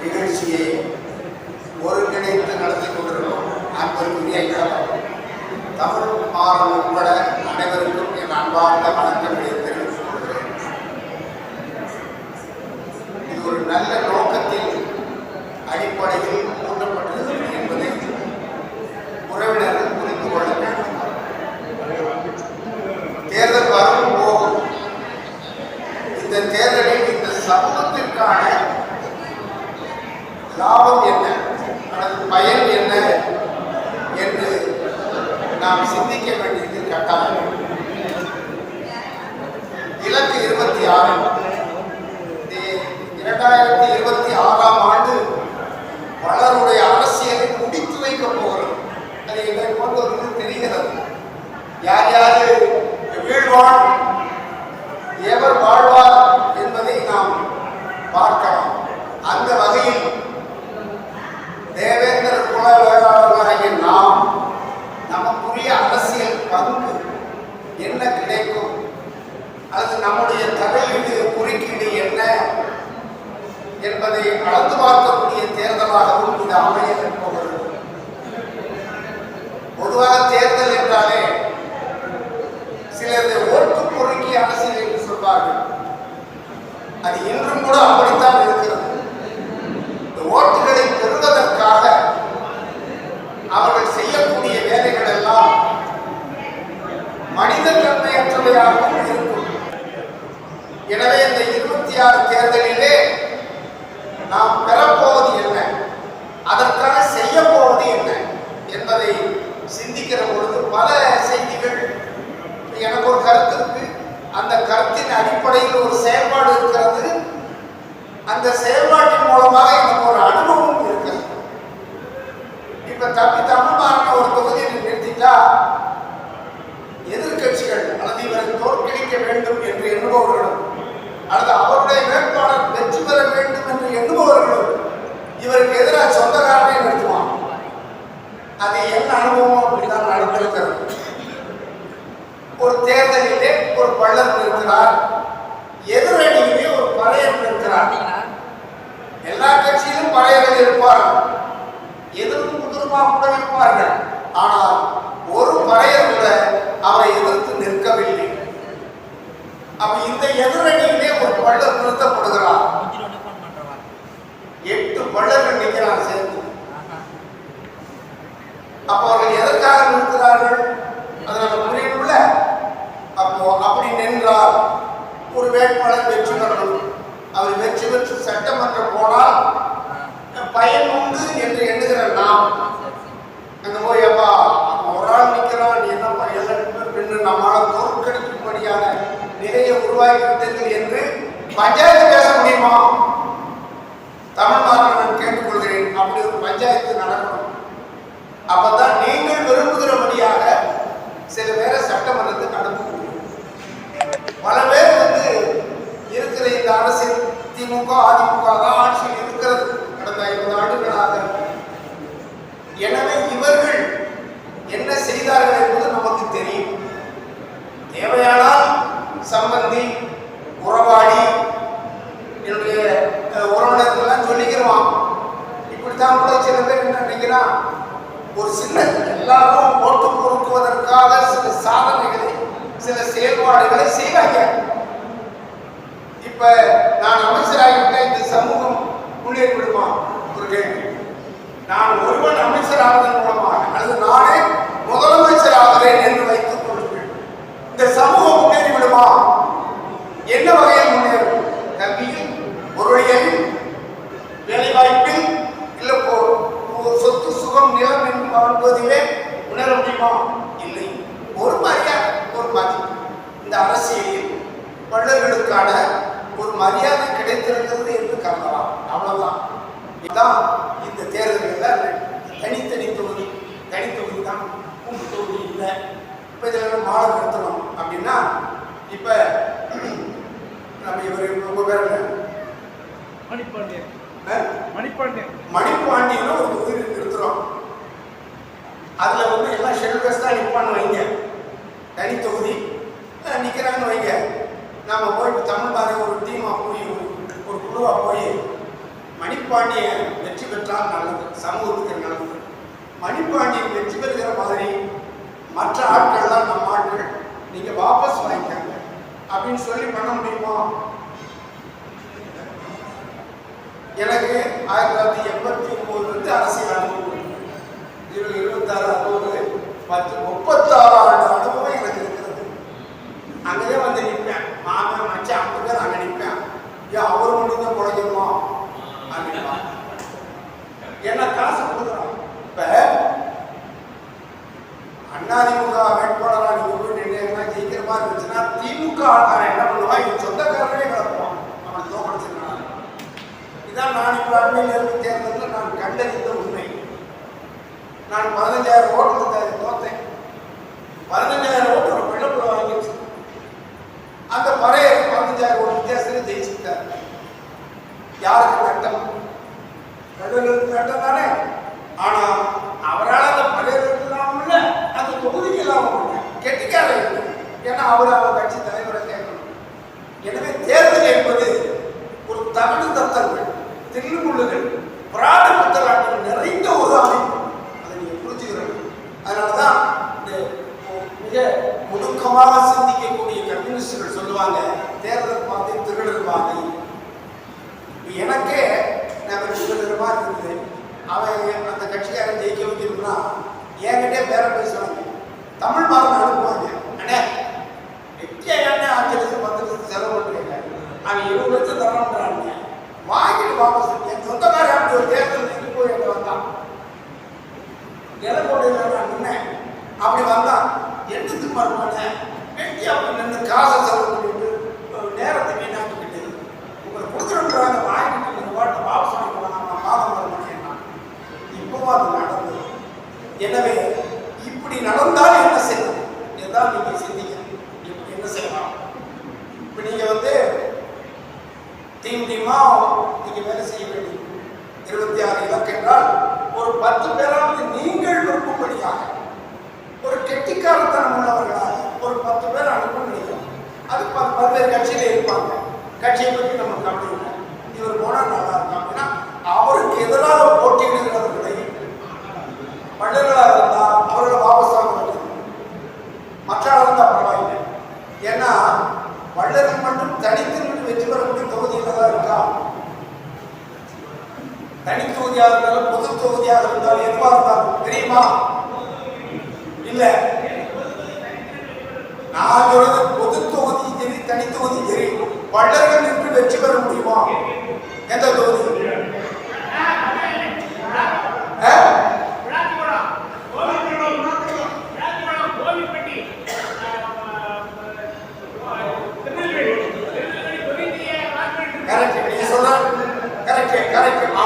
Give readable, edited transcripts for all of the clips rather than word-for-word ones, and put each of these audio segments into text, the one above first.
நிகழ்ச்சியை ஒருங்கிணைத்து நடத்தி கொண்டிருக்கிறோம். அன்பருக்குரிய தமிழ் மாறன் உட்பட அனைவருக்கும் என் அன்பார்ந்த வணக்கங்களை தெரிவித்துக் கொள்கிறேன். இது ஒரு நல்ல நோக்கத்தின் அடிப்படையில் கூட்டப்பட்டிருக்கிறது என்பதை உறவினர்கள் புரிந்து கொள்ள வேண்டும். தேர்தல் வரும் போகும் இந்த தேர்தலில் இந்த சமூகத்திற்கான லாபம் என்ன அல்லது பயன் என்ன என்று நாம் சிந்திக்க வேண்டியது கட்டாயம். இலக்கு 26 2026ஆம் ஆண்டு பலருடைய அரசியலை முடித்து வைக்கப் போகிறோம். அது எங்களை போன்றவர்களுக்கு தெரிகிறது. யார் யாரு வீழ்வார், எவர் வாழ்வார் என்பதை நாம் பார்க்கலாம். அந்த வகையில் தேவேந்திர குல வேளாளர்களாகிய நாம் நமக்குரிய அரசியல் பங்கு என்ன கிடைக்கும் அல்லது நம்முடைய தலையீடு குறுக்கீடு என்ன என்பதை அளந்து பார்க்கக்கூடிய தேர்தலாகவும் இது அமைய போகிறது. பொதுவாக தேர்தல் என்றாலே சிலர் ஓட்டு பொறுக்கி அரசியல் என்று சொல்வார்கள். அது இன்றும் கூட அப்படித்தான் இருக்கிறது. இந்த ஓட்டுகளை பெறுவதற்காக அவர்கள் செய்யக்கூடிய வேலைகள் எல்லாம் மனித தன்மையற்றவையாகவும் இருக்கும். எனவே இந்த 26 தேர்தலிலே நாம் பெறப்போவது என்ன, அதற்காக செய்ய போவது என்ன என்பதை சிந்திக்கிற பொழுது பல செய்திகள், எனக்கு ஒரு கருத்து இருக்கு, அந்த கருத்தின் அடிப்படையில் ஒரு செயல்பாடு இருக்கிறது, அந்த செயல்பாட்டின் மூலமாக எனக்கு ஒரு அனுபவம் இருக்கிறது. இப்ப தமிழ்நாட்டில் ஒரு தொகுதியை நிறுத்திட்டா எதிர்கட்சிகள் அல்லது இவரை தோற்கடிக்க வேண்டும் என்று எண்ணுபவர்களும் அல்லது அவருடைய வேட்பாளர் வெற்றி பெற வேண்டும் என்று எண்ணுபவர்களும் இவருக்கு எதிராக சொந்தக்காரனை நிறுத்துவான். அது என்ன அனுபவம் அப்படிதான் நடந்திருக்கிறது. ஒரு தேர்தலிலே ஒரு பள்ளர் இருக்கிறார், எதிரணியிலே ஒரு பறையர் இருக்கிறார். எல்லா கட்சியிலும் பறையர்கள் இருப்பார்கள், எதிர்த்து முதுருமா கூட இருப்பார்கள். ஆனால் ஒரு பறையர் கூட அவரை எதிர்த்து நிற்கவில்லை. அப்ப இந்த எதிரணியிலே ஒரு பள்ளர் நிறுத்தப்படுகிறார். 8 பள்ளர்கள் நிற்கிறார் சேர்ந்து. அப்போ அவர்கள் எதற்காக நிற்கிறார்கள் அதனால புரியல. அப்போ அப்படி நின்றால் ஒரு வேட்பாளர் வெற்றி பெறணும். அவர் வெற்றி பெற்று சட்டமன்றம் போனால் பயன் உண்டு என்று எண்ணுகிற நாம் அங்க போய் அப்பா ஒரு ஆள் நிற்கிறான், என்னப்பா எல்லாரும் நம்மளால் தோற்கடிக்கும்படியான நிலையை உருவாக்கிவிட்டீர்கள் என்று பஞ்சாயத்து பேச முடியுமா? தமிழ்நாட்டில் நான் கேட்டுக்கொள்கிறேன், அப்படி ஒரு பஞ்சாயத்து நடக்கணும். அப்பதான் நீங்கள் விரும்புகிறபடியாக சில பேரை சட்டமன்றத்துக்கு அனுப்ப முடியும். பல பேர் இருக்கிற இந்த அரசியல் திமுக அதிமுக தான் ஆட்சியில் இருக்கிறது கடந்த 50 ஆண்டுகளாக. எனவே இவர்கள் என்ன செய்தார்கள் என்பது நமக்கு தெரியும். தேவையானால் சம்பந்தி உறவாடி என்னுடைய உறவினர்கள்லாம் சொல்லிக்கிறோம். இப்படித்தான் கூட சில பேர் என்ன நினைக்கிறான், ஒரு சின்ன எல்லாரும் ஓட்டு பொறுக்குவதற்காக சில சாதனைகளை சில செயல்பாடுகளை செய்வாங்க. இப்ப நான் அமைச்சராகிவிட்ட இந்த சமூகம் முன்னேறி விடுமா? ஒரு கேள்வி. நான் ஒருவன் அமைச்சராவதன் மூலமாக அல்லது நானே முதலமைச்சர் ஆகிறேன் என்று வைத்துக் கொள்ளுங்கள், இந்த சமூகம் முன்னேறி விடுமா? என்ன வகையில் முன்னேறும்? கல்வியில், பொருளியல், வேலைவாய்ப்பில், இல்ல சொத்து சுகம் நிலம் என்பதிலே உணர முடியுமா? இல்லை. ஒரு மரியாதை, ஒரு மதிப்பு, இந்த அரசியலில் பள்ளர்களுக்கான ஒரு மரியாதை கிடைத்திருக்கிறது என்று கருதலாம். அவ்வளவுதான். இதுதான் இந்த தேர்தலில் தனித்தனி தொகுதி தான், கூட்டு தொகுதி இல்லை. இப்போ இதில் மாலை நிறுத்தணும் அப்படின்னா இப்போ நம்ம இவர் உங்க பேர் மணிப்பாண்டியன் ஒரு தொகுதி நிறுத்துறோம். அதில் எல்லாம் ஷெட்யூல் தான் நிற்பான்னு வைங்க, தனி தொகுதி நிற்கிறாங்கன்னு வைங்க. நாம் போயிட்டு தமிழ்நாடு ஒரு டீமாக போய் ஒரு குழுவாக போய் மணி மணிப்பாண்டியன் வெற்றி பெற்றால் நல்லது, சமூகத்துக்கு நல்லது. மணிப்பாண்டியன் வெற்றி பெறுகிற மாதிரி மற்ற ஆட்கள்லாம் நம்ம ஆட்கள் நீங்க வாபஸ் வாங்கிக்காங்க அப்படின்னு சொல்லி பண்ண முடியுமா? எனக்கு 1989 அரசியல் அனுபவம் 26 36 ஆண்டு அனுபவம் எனக்கு இருக்கிறது. அங்கேயே வந்து நிற்பேன், மாமன் மச்சான் 50 பேர் அங்கே நிற்பேன். ஏன் அவர் மட்டும் தான் குறைக்கணுமா அப்படின்னா என்ன காசு கொடுக்குறான். இப்ப அதிமுக வேட்பாளராக நீங்க போய் நின்று ஜெயிக்கிற மாதிரி இருந்துச்சுன்னா திமுக ஆள்காரன் என்ன பண்ணுவான், இவன் சொந்தக்காரனே கிடப்பான், அவன் தோக்கடிச்சிருக்கான். இதான் நான் இப்போ அண்மையில் இருந்து தேர்தலில் நான் கண்டறிந்த உண்மை. நான் 15,000 ஓட்டு தோத்தேன். 15,000 ஓட்டு ஒரு பிள்ளைப்புல வாங்கிடுச்சு. அந்த பறைய 15,000 ஓட்டு வித்தியாசத்தில் ஜெயிச்சுட்டார். யாருக்கு நட்டம்? நடுவர்களுக்கு நட்டம் தானே. ஆனா அவரால் அந்த பறையர்களுக்கு இல்லாமல் இல்லை, அந்த தொகுதிக்கு இல்லாமல் இல்லை, கெட்டிக்கார இல்லை. ஏன்னா அவர் கட்சி தலைவரை கேட்கணும். எனவே தேர்தல் என்பது ஒரு தகடு தத்தல்கள், தில்லுமுள்ளுகள், பிராடு புத்தலாட்டம் நிறைந்த ஒரு அமைப்பு. அதை நீங்க புரிஞ்சுக்கிறோம். அதனாலதான் இந்த மிக முடுக்கமாக சிந்திக்கக்கூடிய கம்யூனிஸ்டுகள் சொல்லுவாங்க, தேர்தல் பாதை திருடர் பாதை. எனக்கே நான் திருடர் மாதிரி இருக்குது. அவன் அந்த கட்சிக்காரன் ஜெயிக்க வைக்கணும்னா என்கிட்டே பேர பேசுவாங்க, தமிழ் மாதம் அனுப்புவாங்க. அண்ணே எண்ணே 5 லட்சம் 10 லட்சம் செலவு பண்ணுறீங்க, அவன் 20 லட்சம் தரணுன்றாங்க, வாங்கிட்டு வாபஸ். என் சொந்தக்காரன் அப்படி ஒரு தேர்தல் நின்று போய் எங்க வந்தான், நிலக்கோட்டையில் நான் நின்னேன். அப்படி வந்தான், எட்டுக்கு மறுப்பானே வெட்டி அப்படி நின்று காசை செலவு பண்ணிட்டு நேரத்தை வீணாக்கிக்கிட்டு உங்களை கொடுக்குறோன்றாங்க, வாங்கிட்டு நீங்கள் வாட்டை வாபஸ் வாங்கிக்கலாம், நான் மாதம் வரமாட்டேன். இப்பவும் அது நடந்தது. எனவே இப்படி நடந்தால் என்ன செய்யணும் என்றால் நீங்க சிந்திக்கணும். இப்படி என்ன செய்யலாம்? இப்ப நீங்க வந்து டீமா நீங்க வேலை செய்ய வேண்டியது 26 இலக்கு என்றால் ஒரு 10 பேராவது நீங்கள் விருப்பப்படியாக ஒரு கெட்டிக்காரத்தனம் உள்ளவர்களாக ஒரு 10 பேர் அனுப்ப முடியும். அது பல்வேறு கட்சியில இருப்பாங்க. கட்சியை பற்றி நம்ம கவலை இல்லை, இவர் போனா நல்லா இருக்கும் அப்படின்னா அவருக்கு எதிராக போட்டியிடுகிறவர்களை வள்ளலாக இருந்தா அவர்களை வாபஸ் வாங்க வேண்டும். மற்ற இருந்தா பரவாயில்லை. ஏன்னா வள்ளல் மட்டும் தனித்து வெற்றி பெறக்கூடிய தொகுதியில் தான் இருக்கா. தனி தொகுதியாக இருந்தாலும் பொது தொகுதியாக இருந்தாலும் எதுவாக இருந்தாலும் தெரியுமா? இல்ல, நான் சொல்றது பொது தொகுதி சரி தனி தொகுதி சரி, வள்ளல்கள் நின்று வெற்றி பெற முடியுமா? எந்த தொகுதி?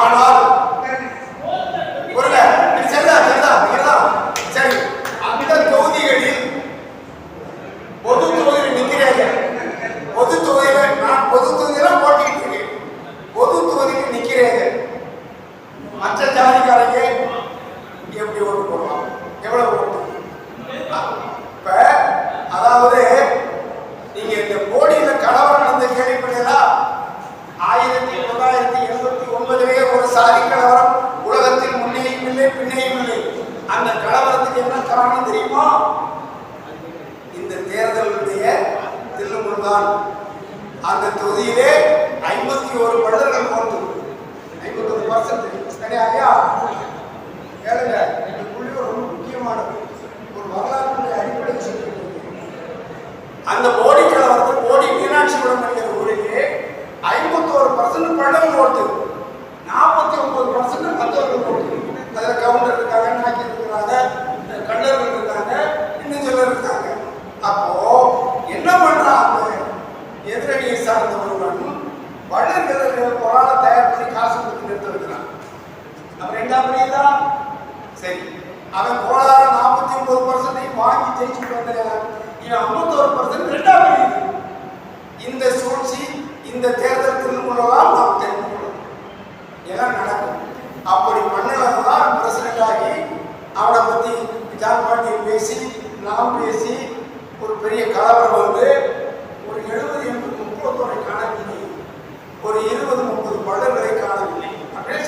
ஆனால் சரி, அந்த தொகுதிகளில் பொது தொகுதியில் நிற்கிறேன். பொது தொகுதியில நான் பொது தொகுதியில போட்டிட்டு இருக்கேன். பொது தொகுதியில் நிற்கிறேன். மற்ற ஜாதிக்காரங்க எப்படி ஓட்டு போடுவாங்க? எவ்வளவு ஓட்டு? இப்ப அதாவது நீங்க இந்த போடியில கலவரம் நடந்த கேள்விப்பட்டீங்களா? 1989 ஒரு சாதி கலவரம் உலகத்தில் முன்னையும் இல்லை பின்னையும் இல்லை. அந்த கலவரத்துக்கு என்ன காரணம் தெரியுமா? இந்த தேர்தலுடைய தில்லுமுள்தான். அந்த தொகுதியிலே 51 வள்ளல்கள் ஓட்டு, 51%. சரியா? கேளுங்க, இந்த புள்ளி ரொம்ப முக்கியமானது. ஒரு வரலாற்றுடைய அடிப்படை சொல்லி அந்த போடி கலவரத்தில் போடி மீனாட்சிபுரம் என்கிற ஊரிலே 51% வள்ளல் ஓட்டு, 49% மற்றவர்கள் ஓட்டு. அதில் கவுண்டர் இருக்காங்க, நாக்கி இருக்கிறாங்க, கண்டர்கள் இருக்காங்க, இன்னும் சிலர் இருக்காங்க. அப்போ என்ன பண்றாங்க? எதிரணியை சார்ந்த ஒருவன் வள்ளல்கள் ஒரு ஆளை தயார் பண்ணி காசு கொடுத்து நிறுத்த வைக்கிறான். அவன் 2ஆம் பிரியா சரி, அவன் கோளாறு 49% வாங்கி ஜெயிச்சுட்டு வந்தான். இவன் 51% 2ஆம் பிரிவு. இந்த சூழ்ச்சி இந்த தேர்தல் திருமணம் நாம் தெரிந்து கொள்ளணும். எல்லாம் நடக்கும். அப்படி பண்ணதான் பிரசிடண்ட் ஆகி அவனை பத்தி ஜான் பாண்டியை பேசி நாம் பேசி ஒரு பெரிய கலவரம் வந்து ஒரு 70 80 30 காணவில்லை, ஒரு 20 30 வள்ளல்களை காணவில்லை. அப்படியே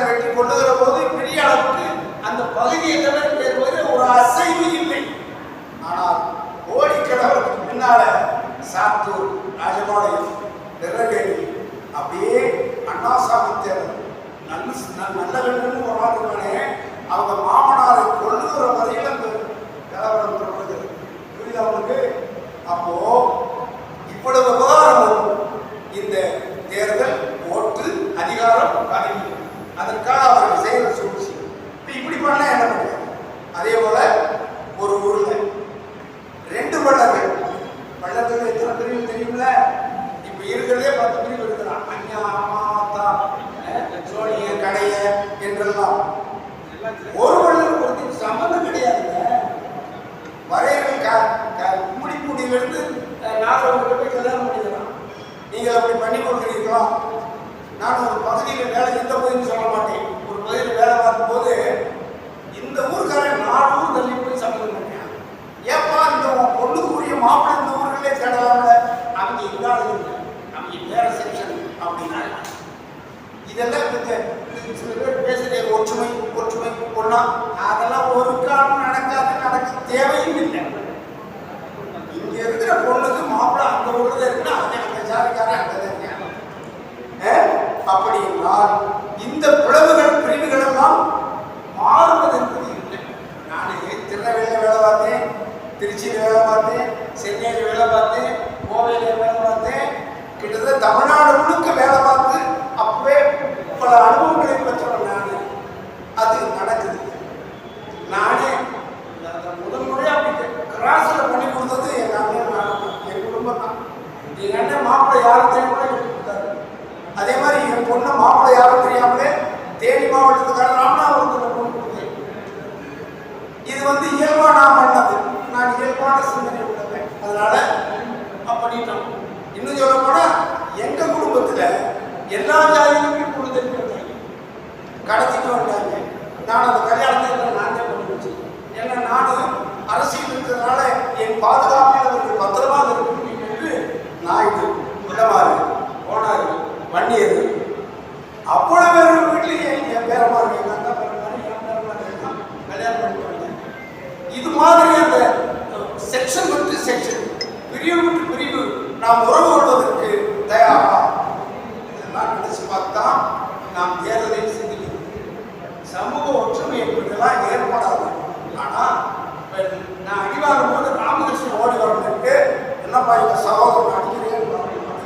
காங்கிரஸை வெட்டி கொள்ளுகிற போது பெரிய அளவுக்கு அந்த பகுதியை தவிர ஒரு அசைவு இல்லை. ஆனால் ஓடிக்கிழவருக்கு பின்னால சாத்தூர், ராஜபாளையம், நெருங்கேணி அப்படியே அண்ணாசாமி தேவர் நல்ல வேண்டும்னு போராடுவானே அவங்க மாமனாரை கொள்ளுகிற வரையில் அந்த கலவரம் தொடர்கிறது. புரியுது அவனுக்கு? அப்போ இவ்வளவு விவகாரம் இந்த தேர்தல், ஓட்டு, அதிகாரம், பதவி, அதற்காக அவர்கள் செய்கிற சூழ்ச்சி. இப்படி பண்ண என்ன பண்ணுறாங்க? அதே போல ஒரு ஊர்ல 2 பள்ளங்கள், பள்ளத்துல எத்தனை பிரிவு தெரியுமில்ல? இப்ப இருக்கிறதே 10 பிரிவு இருக்கிறான். அஞ்ஞா, மாத்தா, சோழிய, கடைய என்றெல்லாம். ஒரு பள்ளம் ஒரு சம்பந்தம் கிடையாதுங்க. வரையர்கள் முடியிலிருந்து நாகரவர்கள் போய் கல்யாணம் பண்ணிக்கலாம். நீங்கள் அப்படி பண்ணி கொடுக்குறீங்களா? நான் ஒரு பகுதியில் வேலை, இந்த பகுதின்னு சொல்ல மாட்டேன், ஒரு பகுதியில் வேலை பார்க்கும்போது இந்த ஊருக்காரன் 4 ஊர் தள்ளி போய் சம்பந்தம் பண்ணேன். ஏப்பா இந்த பொண்ணுக்கு உரிய மாப்பிள்ளை இந்த ஊர்களே தேடலாம்ல? அவங்க இல்லாத இல்லை, அவங்க வேற செக்ஷன் அப்படின்னா. இதெல்லாம் சில பேர் பேசுகிற ஒற்றுமை ஒற்றுமை பொண்ணா, அதெல்லாம் ஒரு காலம் நடக்காது, நடக்க தேவையும் இல்லை. இங்க இருக்கிற பொண்ணுக்கு மாப்பிள்ளை அந்த ஊர்ல இருக்குன்னா அந்த ஜாதிக்காரன் அங்கதான் இருக்காங்க. அப்படி என்றால் இந்த பிளவுகள், பிரிவுகள் எல்லாம் மாறுவது என்பது இல்லை. நான் திருநெல்வேலியில் வேலை பார்த்தேன், திருச்சியில் வேலை பார்த்தேன், சென்னையில் வேலை பார்த்தேன், கோவையில் வேலை பார்த்தேன், கிட்டத்தட்ட தமிழ்நாடு முழுக்க வேலை பார்த்து அப்பவே பல அனுபவங்களை பெற்றவன் நான். அது நடக்குது. நானே முதல் முறையாக அப்படி கிராஸில் பண்ணி கொடுத்தது எங்கள் அண்ணன், என் குடும்பம் தான். எங்கள் அண்ணன் மாப்பிள்ளை யாரும் தெரியாமலே கட்டி கொடுத்தாரு. அதே மாதிரி என் பொண்ணு மாப்பிள்ளை யாரும் தெரியாமலே தேனி மாவட்டத்துக்கார ராமநாதபுரத்தில் பொண்ணு கொடுத்தேன். இது இயல்பா நான் பண்ணது. நான் இயல்பான சிந்தனை உள்ளேன். அதனால பண்ணிட்டோம். இன்னும் சொல்ல போனா எங்க குடும்பத்துல எல்லா ஜாதிகளுக்கும் பொழுது கடத்திட்டு வந்தாங்க. நான் அந்த கல்யாணத்தை நான் தான் பண்ணி வச்சேன். ஏன்னா நானும் அரசியல் இருக்கிறதுனால என் பாதுகாப்பில் அவர்கள் பத்திரமாக இருக்கணும் என்று நாயுடு, உள்ளவாறு, போனாரு, வன்னியர், அவ்வளவு பேர் வீட்லயே என் பேரமா இருக்கேன், கல்யாணம் பண்ணி வந்தேன். இது மாதிரி அந்த செக்ஷன் விட்டு செக்ஷன், பிரிவு விட்டு பிரிவு நாம் உறவு கொள்வதற்கு தயாரா? இதெல்லாம் நினைச்சு பார்த்தா நாம் தேர்தலை சிந்திக்கிறோம். சமூக ஒற்றுமை என்பதெல்லாம் ஏற்படாது. ஆனா நான் அடிவாங்கும் போது ராமகிருஷ்ணன் ஓடி வரணுக்கு என்னப்பா இந்த சகோதரன் அடிக்கிறேன்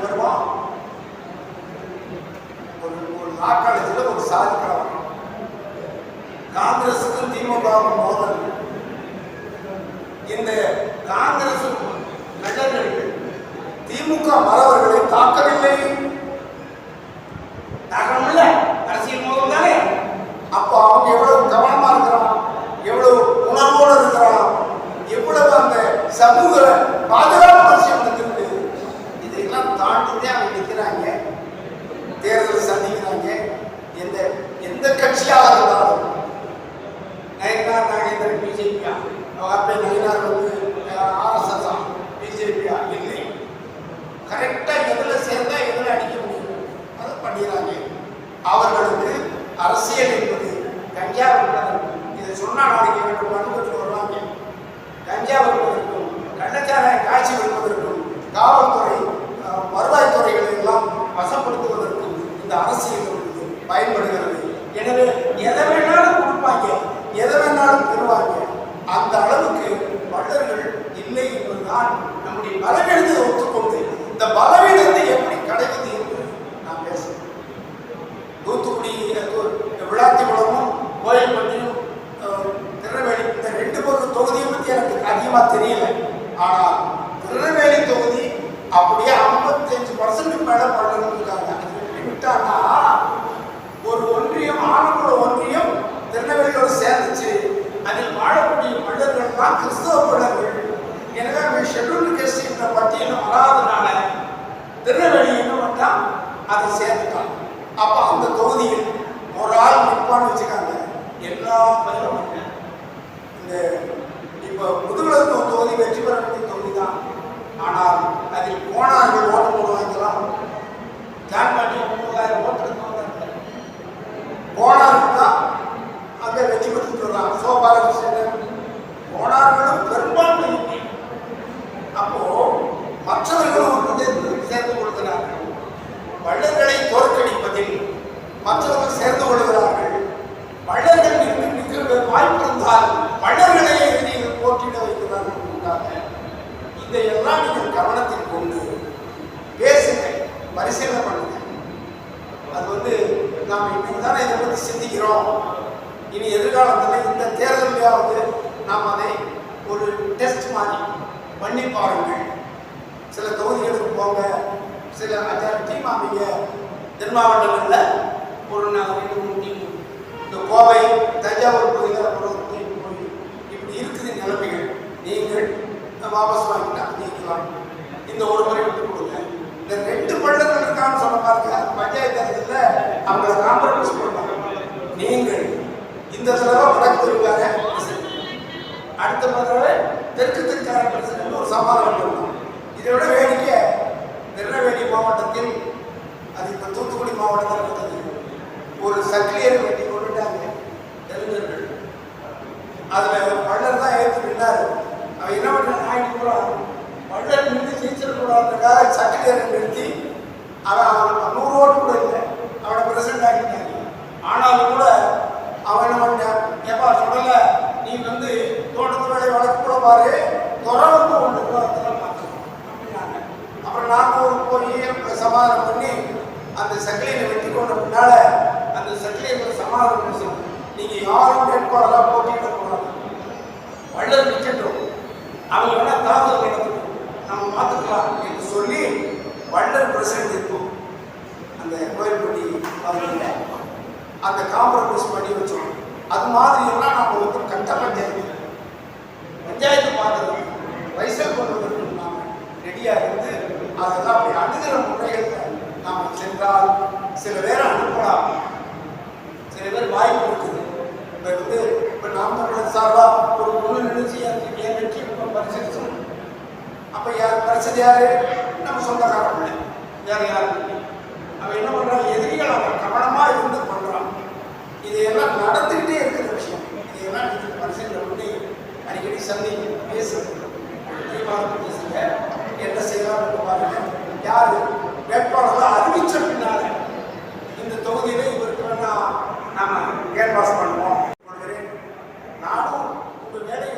வருவான். ஒரு லா காலேஜில் ஒரு சாதி கலவரம், காங்கிரஸுக்கும் திமுகவும் மோதல். இந்த காங்கிரஸ் நகர்கள் திமுக மறவர்களை தாக்கவில்லை. தாக்கணும்ல, அரசியல் மோதல் தானே. அப்போ அவங்க எவ்வளவு கவனமா இருக்கிறான், எவ்வளவு உணர்வோடு இருக்கிறான், எவ்வளவு அந்த சமூக பாதுகாப்பு விஷயம் நடந்திருக்கு. இதையெல்லாம் தாண்டிதான் அவங்க நிற்கிறாங்க, தேர்தலை சந்திக்கிறாங்க. எந்த கட்சியாக இருந்தாலும் நயினார் நாகேந்திரன் பிஜேபியா, அப்போ நயினார் ஆர்எஸ்எஸ் பிஜேபியா இல்லை. கரெக்டா எதுல சேர்ந்தா எதுல அடிக்க முடியும் அதை பண்ணிடுறாங்க. அவர்களுக்கு அரசியல் என்பது கஞ்சா விற்பதற்கும், இதை சொன்னா நாளைக்கு எங்களுக்கு அனுபவத்தில் வருவாங்க, கஞ்சா விற்பதற்கும், கள்ளச்சாராய காட்சி விற்பதற்கும், காவல்துறை, வருவாய்த்துறைகளை எல்லாம் வசப்படுத்துவதற்கும் இந்த அரசியல் பயன்படுகிறது. எனவே எதை வேணாலும் கொடுப்பாங்க, எதை வேணாலும் பெறுவாங்க. அந்த அளவுக்கு வள்ளர்கள் இல்லை என்பதுதான் நம்முடைய பலவீனத்தை ஒத்துக்கொண்டு இந்த பலவீனத்தை எப்படி கிடைக்குது என்று நாம் பேசணும். தூத்துக்குடி விளாத்திக்குளமும் கோயில்பட்டியும் திருநெல்வேலி இந்த 2 பக்கம் தொகுதியை பற்றி எனக்கு அதிகமாக தெரியல. ஆனால் திருநெல்வேலி தொகுதி அப்படியே 55% மேல பள்ளங்கள் இருக்காங்க. விட்டாங்கன்னா ஒரு ஒன்றியம், ஆலங்குள ஒன்றியம் திருநெல்வேலியோடு சேர்ந்துச்சு. அதில் வாழக்கூடிய பள்ளர்கள் தான் கிறிஸ்தவ பள்ளர்கள். எனவே ஷெட்யூல்டு கேஸ்ட் என்ற பட்டியலும் வராதனால திருநெல்வேலி என்ன பண்ணா அதை சேர்த்துட்டான். அப்போ அந்த தொகுதியில் ஒரு ஆள் நிற்பான்னு வச்சுக்காங்க. எல்லா பயிரும் இந்த இப்போ முதுகுளத்து தொகுதி வெற்றி பெற வேண்டிய தொகுதி தான். ஆனால் அதில் போனார்கள் ஓட்டு போடுவாங்கலாம். ஜான்பாட்டி 30,000 ஓட்டு போனார்கள். இனி எதிர்காலத்தில் இந்த தேர்தலையாவது நாம் அதை ஒரு டெஸ்ட் மாதிரி பண்ணி பாருங்கள். சில தொகுதிகளுக்கு போங்க, சில 5-6 டீம் அமைங்க. தென் மாவட்டங்களில் ஒரு 4 டீம், இந்த கோவை தஞ்சாவூர் பகுதியில் ஒரு டீம் போய் இப்படி இருக்குது நிலைமைகள். நீங்கள் வாபஸ் வாங்கிட்டா நீக்கலாம். இந்த ஒரு முறை விட்டு கொடுங்க. இந்த 2 பள்ளங்கள் இருக்கான்னு சொன்ன பாருங்க, பஞ்சாயத்து தேர்தலில் அவங்க காம்ப்ரமைஸ் பண்ணுவாங்க. நீங்கள் இந்த தடவை வடக்கு இருக்காங்க, அடுத்த தடவை தெற்கு தெற்காரர்கள் ஒரு சமாதானம் இருக்கும். இதை விட வேடிக்கை, திருநெல்வேலி மாவட்டத்தில், அது இப்போ தூத்துக்குடி மாவட்டத்தில் இருந்தது, ஒரு சக்கிலியர் வெட்டி கொண்டுட்டாங்க தெலுங்கர்கள். அதில் வள்ளல் தான் ஏற்று நின்றார். அவன் என்ன பண்ண ஆயிட்டு போகிறான், வள்ளல் நின்று ஜெயிச்சிடக்கூடாதுக்காக சக்கிலியரை நிறுத்தி அவன் 100 ஓட்டு கூட இல்லை, அவனை பிரசிடண்ட் ஆகிட்டாங்க. ஆனாலும் கூட அவன் என்ன பண்ணான், ஏப்பா சொல்லலை, நீ வந்து தோட்டத்துறை வழக்கு கூட பாரு, தொடர்ந்து ஒன்று பார்த்துக்கலாம் அப்படின்னாங்க. அப்புறம் நாங்கள் போய் சமாதானம் பண்ணி அந்த சக்கிலியை வெட்டி கொண்ட பின்னால அந்த சக்கிலியை சமாதானம் பண்ணி, நீங்கள் யாரும் வேட்பாளராக போட்டியிடக்கூடாது, வள்ளல் நிற்கின்றோம், அவங்க வேணால் தாக்குதல் நடத்தணும், நம்ம பார்த்துக்கலாம் என்று சொல்லி வள்ளல் பிரசிடண்ட் இருக்கும் அந்த கோயில்பட்டி பகுதியில் அந்த காம்ப்ரமைஸ் பண்ணி வச்சோம். அது மாதிரி எல்லாம் நம்ம வந்து கட்ட பஞ்சாயத்து பார்க்கறது வைசல் பண்ணுவதற்கு நாம் ரெடியாக இருந்து அதெல்லாம் அப்படி அணுகிற முறைகளில் நாம் சென்றால் சில பேரை அனுப்பலாம், சில பேர் வாய்ப்பு இருக்குது. இப்போ நாம் தமிழர் சார்பாக ஒரு பொண்ணு நினைச்சு என் வெற்றி பரிசீலிச்சோம். அப்போ யார் பரிசது யாரு, நம்ம சொந்தக்காரங்க வேற யாரும். அவன் என்ன பண்ணுறான், எதிரிகள் அவன் கவனமாக இருந்து பண்ணுறான். இதையெல்லாம் நடந்துக்கிட்டே இருக்கிற விஷயம். இதையெல்லாம் நீங்கள் பரிசீலனை பண்ணி அடிக்கடி சந்திங்க, பேசுங்க, பேசுங்க, என்ன செய்யலாம் பாருங்க. யார் வேட்பாளராக அறிவிச்ச பின்னால இந்த தொகுதியில் இவருக்கு வேணா நாம கேன்வாஸ் பண்ணுவோம். நானும் உங்கள் வேலையை